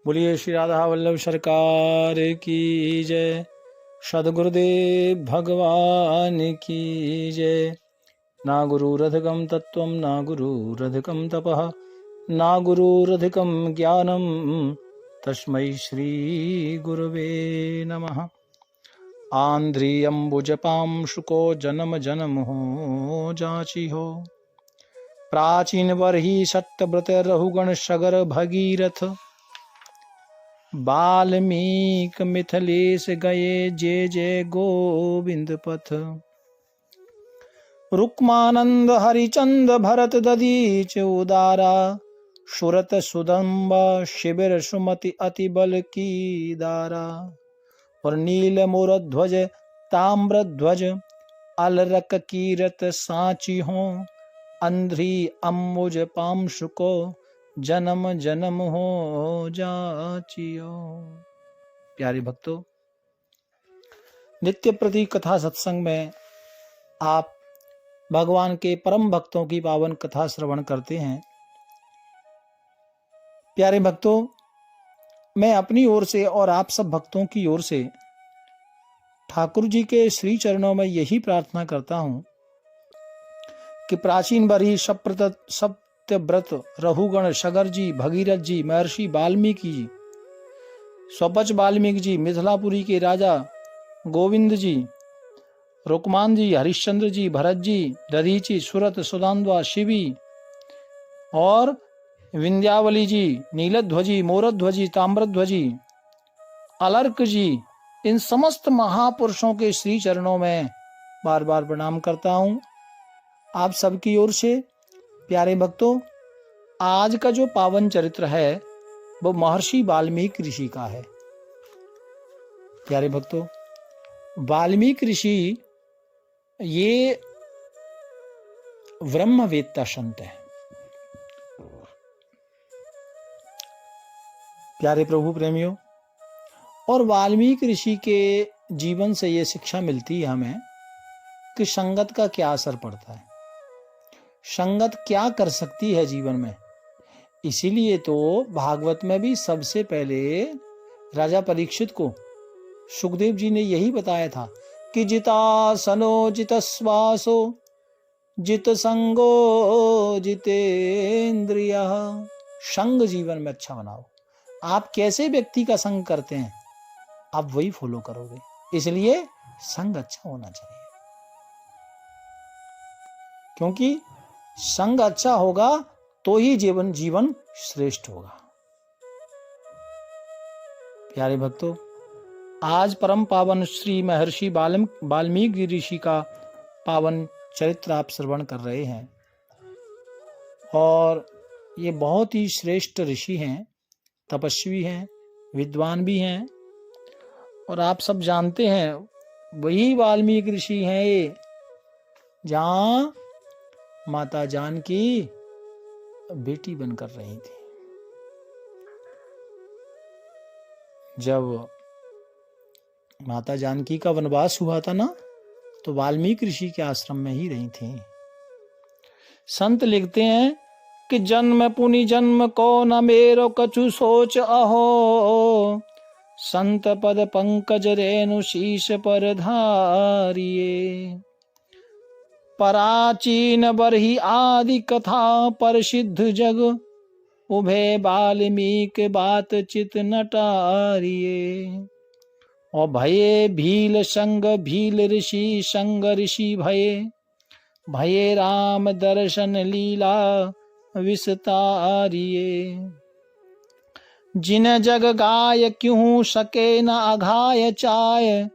बोलिए श्री राधा वल्लभ सरकार की जय। सद्गुरुदेव भगवान की जय। ना गुरुरधिकं तत्त्वं ना गुरुरधिकं तपः ना गुरुरधिकं ज्ञानं तस्मै श्री गुरुवे नमः। आंध्रियम्बुजपां शुको जन्म जन्म हो जाची हो। प्राचीन बरही सत्यव्रत रहुगण सगर भगीरथ। बाल्मीक मिथिलेश गए जय जय गोविंद पथ। रुक्मानंद हरिचंद भरत दधीच उदारा। सुरत सुदम्बा शिविर सुमति अति बल की दारा। और नील मोरध्वज ताम्रध्वज अलरक कीरत सांची हो। अंध्री अम्बुज पांशु को जन्म जन्म हो जाचियो। प्यारे भक्तों, नित्य प्रति कथा सत्संग में आप भगवान के परम भक्तों की पावन कथा श्रवण करते हैं। प्यारे भक्तों, मैं अपनी ओर से और आप सब भक्तों की ओर से ठाकुर जी के श्री चरणों में यही प्रार्थना करता हूं कि प्राचीन बरही सत्यव्रत रहुगण सगर जी, भगीरथ जी, महर्षि वाल्मीकि जी, स्वपच वाल्मीकि जी, मिथिलापुरी के राजा गोविंद जी, रुक्मान जी, हरिश्चंद्र जी, भरत जी, दधीची, सुरत, सुदान्वा, शिवी और विंध्यावली जी, नीलध्वजी, मोरध्वजी, ताम्रध्वजी, अलर्क जी, इन समस्त महापुरुषों के श्री चरणों में बार बार प्रणाम करता हूं। आप सबकी ओर से प्यारे भक्तों, आज का जो पावन चरित्र है वो महर्षि वाल्मीकि ऋषि का है। प्यारे भक्तों, वाल्मीकि ऋषि ये ब्रह्मवेत्ता संत है। प्यारे प्रभु प्रेमियों, और वाल्मीकि ऋषि के जीवन से ये शिक्षा मिलती है हमें कि संगत का क्या असर पड़ता है, संगत क्या कर सकती है जीवन में। इसीलिए तो भागवत में भी सबसे पहले राजा परीक्षित को सुखदेव जी ने यही बताया था कि जितासनो जितश्वासो जित संगो जितेंद्रियः। संग जीवन में अच्छा बनाओ। आप कैसे व्यक्ति का संग करते हैं, आप वही फॉलो करोगे। इसलिए संग अच्छा होना चाहिए, क्योंकि संग अच्छा होगा तो ही जीवन श्रेष्ठ होगा। प्यारे भक्तों, आज परम पावन श्री महर्षि वाल्मीकि ऋषि का पावन चरित्र आप श्रवण कर रहे हैं। और ये बहुत ही श्रेष्ठ ऋषि हैं, तपस्वी हैं, विद्वान भी हैं। और आप सब जानते हैं वही वाल्मीकि ऋषि हैं ये जहां माता जानकी बेटी बनकर रही थी। जब माता जानकी का वनवास हुआ था ना, तो वाल्मीकि ऋषि के आश्रम में ही रही थी। संत लिखते हैं कि जन्म पुनि जन्म को न मेरो कछु सोच अहो। संत पद पंकज रेणु शीश पर धारिये। प्राचीन बरही आदि कथा प्रसिद्ध जग। उभे वाल्मीकि बात चित नटारिये। और भये भील संग भील ऋषि संग ऋषि भये। भये राम दर्शन लीला विस्तारिये। जिन जग गाय क्यों सके न अघाय चाय।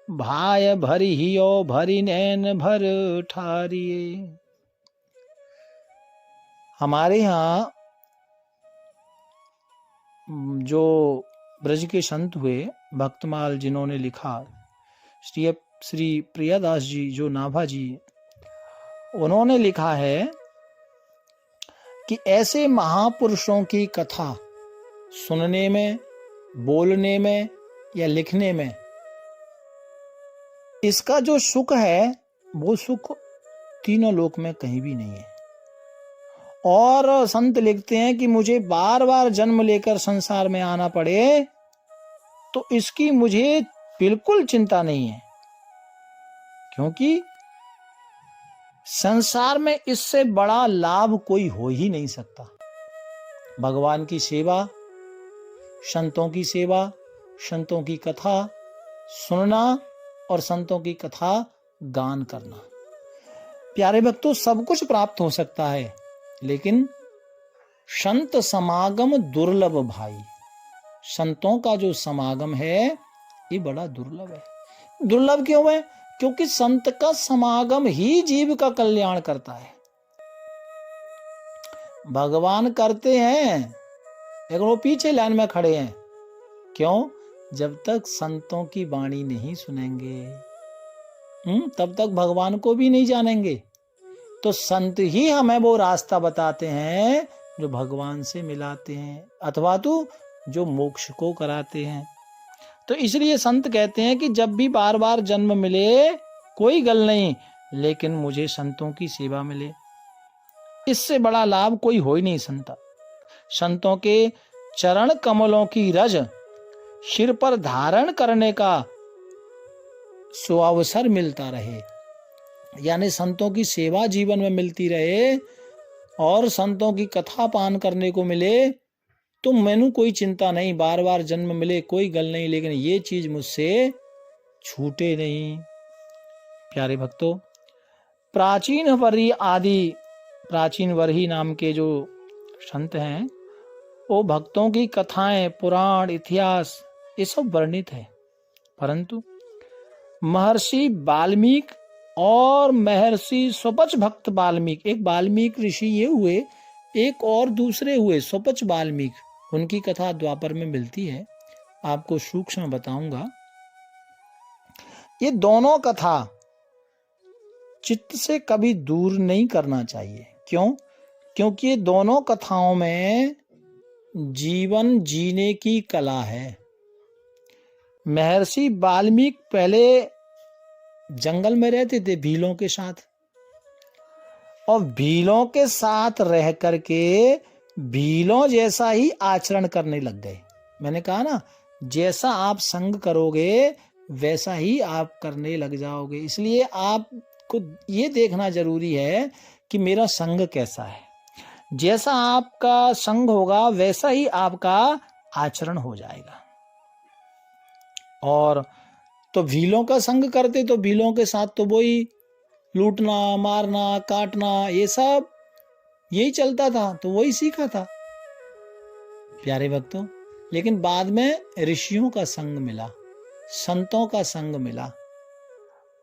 भाय भरी हियो भरी नैन भर ठारिये। हमारे यहाँ जो ब्रज के संत हुए भक्तमाल जिन्होंने लिखा, श्री प्रियादास जी जो नाभा जी, उन्होंने लिखा है कि ऐसे महापुरुषों की कथा सुनने में, बोलने में या लिखने में इसका जो सुख है वो सुख तीनों लोक में कहीं भी नहीं है। और संत लिखते हैं कि मुझे बार बार जन्म लेकर संसार में आना पड़े तो इसकी मुझे बिल्कुल चिंता नहीं है, क्योंकि संसार में इससे बड़ा लाभ कोई हो ही नहीं सकता। भगवान की सेवा, संतों की सेवा, संतों की कथा सुनना और संतों की कथा गान करना। प्यारे भक्तों, सब कुछ प्राप्त हो सकता है, लेकिन संत समागम दुर्लभ भाई। संतों का जो समागम है ये बड़ा दुर्लभ है। दुर्लभ क्यों है? क्योंकि संत का समागम ही जीव का कल्याण करता है। भगवान करते हैं, लेकिन वो पीछे लाइन में खड़े हैं। क्यों? जब तक संतों की वाणी नहीं सुनेंगे तब तक भगवान को भी नहीं जानेंगे। तो संत ही हमें वो रास्ता बताते हैं जो भगवान से मिलाते हैं, अथवा तो जो मोक्ष को कराते हैं। तो इसलिए संत कहते हैं कि जब भी बार बार जन्म मिले कोई गल नहीं, लेकिन मुझे संतों की सेवा मिले, इससे बड़ा लाभ कोई हो ही नहीं सकता। संतों के चरण कमलों की रज सिर पर धारण करने का सुअवसर मिलता रहे, यानी संतों की सेवा जीवन में मिलती रहे और संतों की कथा पान करने को मिले, तो मैनू कोई चिंता नहीं। बार बार जन्म मिले कोई गल नहीं, लेकिन ये चीज मुझसे छूटे नहीं। प्यारे भक्तों, प्राचीन वरही नाम के जो संत हैं, वो भक्तों की कथाएं, पुराण, इतिहास ये सब वर्णित है, परंतु महर्षि वाल्मीकि और महर्षि स्वपच भक्त वाल्मीकि, एक वाल्मीकि ऋषि ये हुए, एक और दूसरे हुए स्वपच वाल्मीकि, उनकी कथा द्वापर में मिलती है। आपको सूक्ष्म बताऊंगा। ये दोनों कथा चित्त से कभी दूर नहीं करना चाहिए। क्यों? क्योंकि ये दोनों कथाओं में जीवन जीने की कला है। महर्षि वाल्मीकि पहले जंगल में रहते थे भीलों के साथ, और भीलों के साथ रह करके भीलों जैसा ही आचरण करने लग गए। मैंने कहा ना, जैसा आप संग करोगे वैसा ही आप करने लग जाओगे। इसलिए आपको ये देखना जरूरी है कि मेरा संग कैसा है। जैसा आपका संग होगा वैसा ही आपका आचरण हो जाएगा। और तो भीलों का संग करते तो भीलों के साथ तो वही लूटना, मारना, काटना, ये सब यही चलता था, तो वही सीखा था प्यारे भक्तों। लेकिन बाद में ऋषियों का संग मिला, संतों का संग मिला,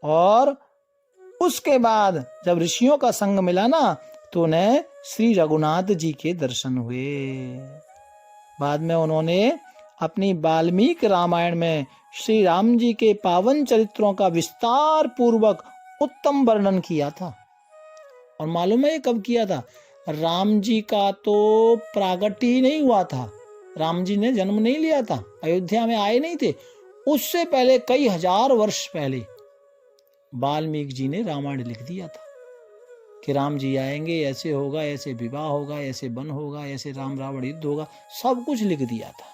और उसके बाद जब ऋषियों का संग मिला ना, तो उन्हें श्री रघुनाथ जी के दर्शन हुए। बाद में उन्होंने अपनी वाल्मीकि रामायण में श्री राम जी के पावन चरित्रों का विस्तार पूर्वक उत्तम वर्णन किया था। और मालूम है ये कब किया था? राम जी का तो प्रागट्य ही नहीं हुआ था, राम जी ने जन्म नहीं लिया था, अयोध्या में आए नहीं थे। उससे पहले कई हजार वर्ष पहले वाल्मीकि जी ने रामायण लिख दिया था कि राम जी आएंगे, ऐसे होगा, ऐसे विवाह होगा, ऐसे वन होगा, ऐसे राम रावण युद्ध होगा, सब कुछ लिख दिया था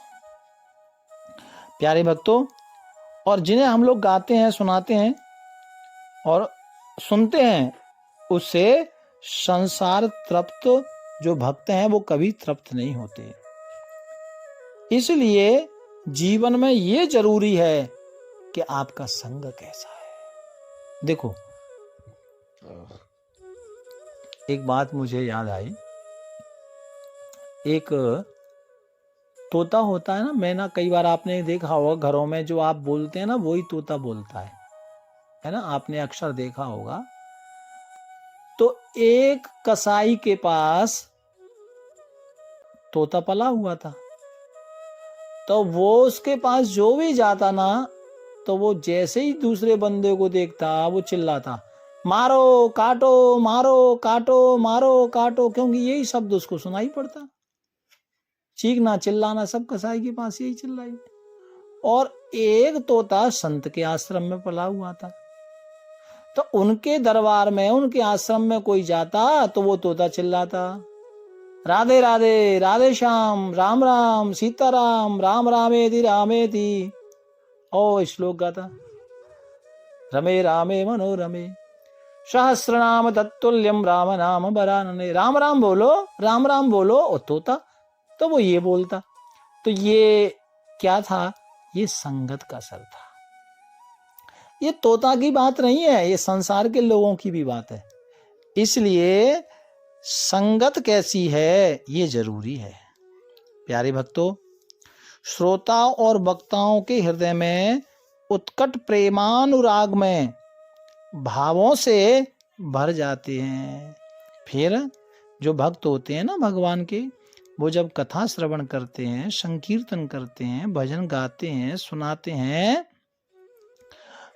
प्यारे भक्तों। और जिन्हें हम लोग गाते हैं, सुनाते हैं और सुनते हैं, उससे संसार तृप्त जो भक्त हैं वो कभी तृप्त नहीं होते। इसलिए जीवन में ये जरूरी है कि आपका संग कैसा है। देखो, एक बात मुझे याद आई। एक तोता होता है ना, मैना, कई बार आपने देखा होगा घरों में, जो आप बोलते हैं ना वही तोता बोलता है ना, आपने अक्सर देखा होगा। तो एक कसाई के पास तोता पला हुआ था, तो वो उसके पास जो भी जाता ना, तो वो जैसे ही दूसरे बंदे को देखता वो चिल्लाता, मारो काटो, मारो काटो, मारो काटो, क्योंकि यही शब्द उसको सुनाई पड़ता। चीखना चिल्लाना सब कसाई के पास यही चिल्लाई। और एक तोता संत के आश्रम में पला हुआ था, तो उनके दरबार में, उनके आश्रम में कोई जाता तो वो तोता चिल्लाता, राधे राधे, राधे श्याम, राम राम, सीताराम, राम रामेति रामेति। ओ श्लोक गाता, रमे रामे मनोरमे, सहस्रनाम तत्तुल्यम राम नाम वरानने। राम राम बोलो, राम राम बोलो। ओ तोता तो वो ये बोलता। तो ये क्या था? ये संगत का असर था। ये तोता की बात नहीं है, ये संसार के लोगों की भी बात है। इसलिए संगत कैसी है ये जरूरी है। प्यारे भक्तों, श्रोता और वक्ताओं के हृदय में उत्कट प्रेमानुराग में भावों से भर जाते हैं। फिर जो भक्त होते हैं ना भगवान के, वो जब कथा श्रवण करते हैं, संकीर्तन करते हैं, भजन गाते हैं, सुनाते हैं,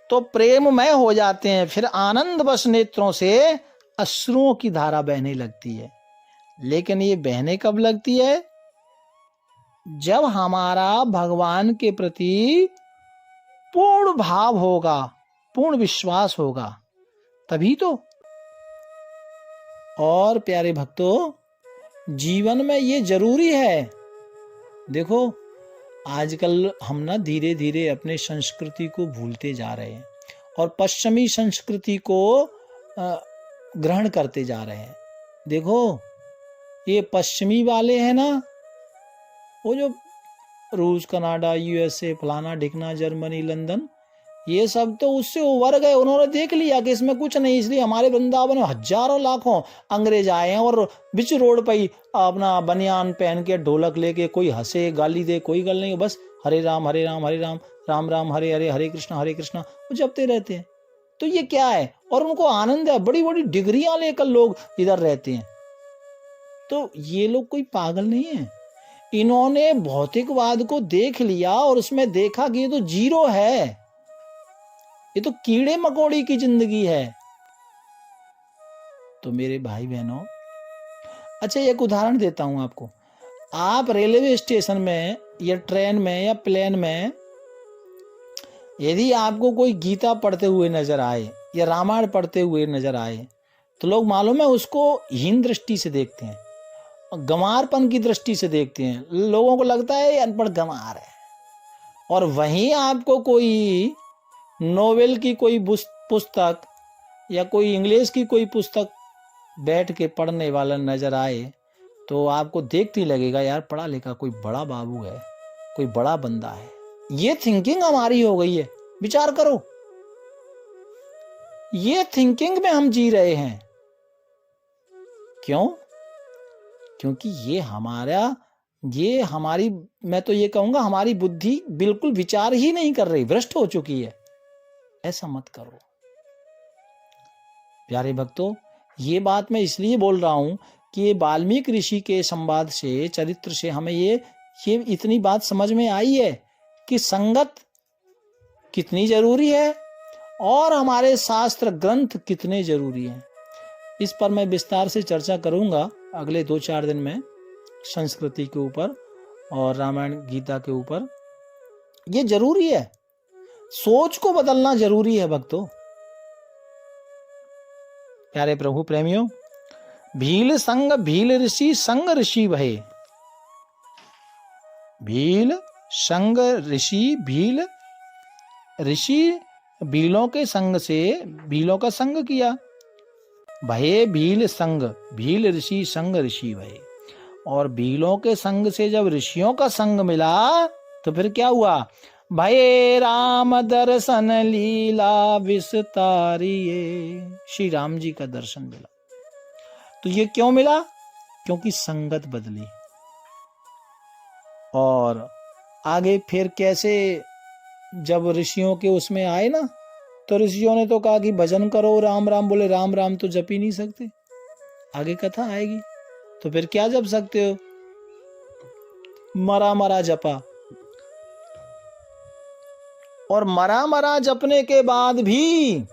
तो प्रेममय हो जाते हैं। फिर आनंद बस नेत्रों से अश्रुओं की धारा बहने लगती है। लेकिन ये बहने कब लगती है? जब हमारा भगवान के प्रति पूर्ण भाव होगा, पूर्ण विश्वास होगा, तभी तो। और प्यारे भक्तों, जीवन में ये जरूरी है। देखो, आजकल हम ना धीरे धीरे अपने संस्कृति को भूलते जा रहे हैं और पश्चिमी संस्कृति को ग्रहण करते जा रहे हैं। देखो, ये पश्चिमी वाले हैं ना, वो जो रूस, कनाडा, यूएसए, फलाना ढिकना, जर्मनी, लंदन, ये सब तो उससे उभर गए। उन्होंने देख लिया कि इसमें कुछ नहीं, इसलिए हमारे वृंदावन में हजारों लाखों अंग्रेज आए हैं और बीच रोड पर ही अपना बनियान पहन के ढोलक लेके कोई हंसे गाली दे, कोई गल नहीं, बस हरे राम हरे राम हरे राम, राम राम हरे हरे, हरे कृष्णा वो जपते रहते हैं। तो ये क्या है? और उनको आनंद है, बड़ी बड़ी डिग्रियां लेकर लोग इधर रहते हैं। तो ये लोग कोई पागल नहीं है। इन्होंने भौतिकवाद को देख लिया और उसमें देखा कि ये तो जीरो है, ये तो कीड़े मकोड़ी की जिंदगी है। तो मेरे भाई बहनों, अच्छा एक उदाहरण देता हूं आपको। आप रेलवे स्टेशन में या ट्रेन में या प्लेन में यदि आपको कोई गीता पढ़ते हुए नजर आए या रामायण पढ़ते हुए नजर आए, तो लोग मालूम है उसको हीन दृष्टि से देखते हैं, गंवारपन की दृष्टि से देखते हैं। लोगों को लगता है ये अनपढ़ गंवार है। और वहीं आपको कोई नोवेल की कोई पुस्तक या कोई इंग्लिश की कोई पुस्तक बैठ के पढ़ने वाला नजर आए, तो आपको देखते ही लगेगा यार पढ़ा लिखा कोई बड़ा बाबू है, कोई बड़ा बंदा है। ये थिंकिंग हमारी हो गई है। विचार करो, ये थिंकिंग में हम जी रहे हैं। क्यों? क्योंकि ये हमारी, मैं तो ये कहूंगा हमारी बुद्धि बिल्कुल विचार ही नहीं कर रही, भ्रष्ट हो चुकी है। ऐसा मत करो प्यारे भक्तों। ये बात मैं इसलिए बोल रहा हूं कि ये वाल्मीकि ऋषि के संवाद से, चरित्र से हमें ये इतनी बात समझ में आई है कि संगत कितनी जरूरी है और हमारे शास्त्र ग्रंथ कितने जरूरी हैं। इस पर मैं विस्तार से चर्चा करूंगा अगले 2-4 दिन में, संस्कृति के ऊपर और रामायण गीता के ऊपर। ये जरूरी है, सोच को बदलना जरूरी है भक्तों। प्यारे प्रभु प्रेमियों, भील संग भील ऋषि संग ऋषि भये। भील संग ऋषि, भील ऋषि भीलों के संग से भीलों का संग किया। भये भील संग, भील ऋषि संग ऋषि भये। और भीलों के संग से जब ऋषियों का संग मिला तो फिर क्या हुआ? भये राम दर्शन लीला विस्तारिये। श्री राम जी का दर्शन मिला। तो ये क्यों मिला? क्योंकि संगत बदली। और आगे फिर कैसे, जब ऋषियों के उसमें आए ना, तो ऋषियों ने तो कहा कि भजन करो, राम राम। बोले राम राम तो जप ही नहीं सकते। आगे कथा आएगी। तो फिर क्या जप सकते हो? मरा मरा जपा। और मरा मरा जपने के बाद भी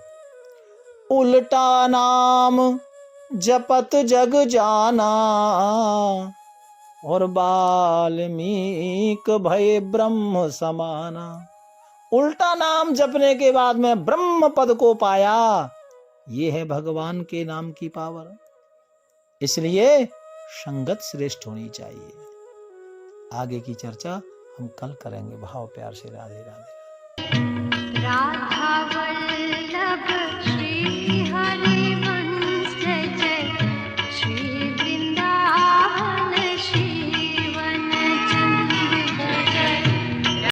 उल्टा नाम जपत जग जाना। और वाल्मीकि भय ब्रह्म समाना। उल्टा नाम जपने के बाद में ब्रह्म पद को पाया। ये है भगवान के नाम की पावर। इसलिए संगत श्रेष्ठ होनी चाहिए। आगे की चर्चा हम कल करेंगे। भाव प्यार से राधे राधे। राधा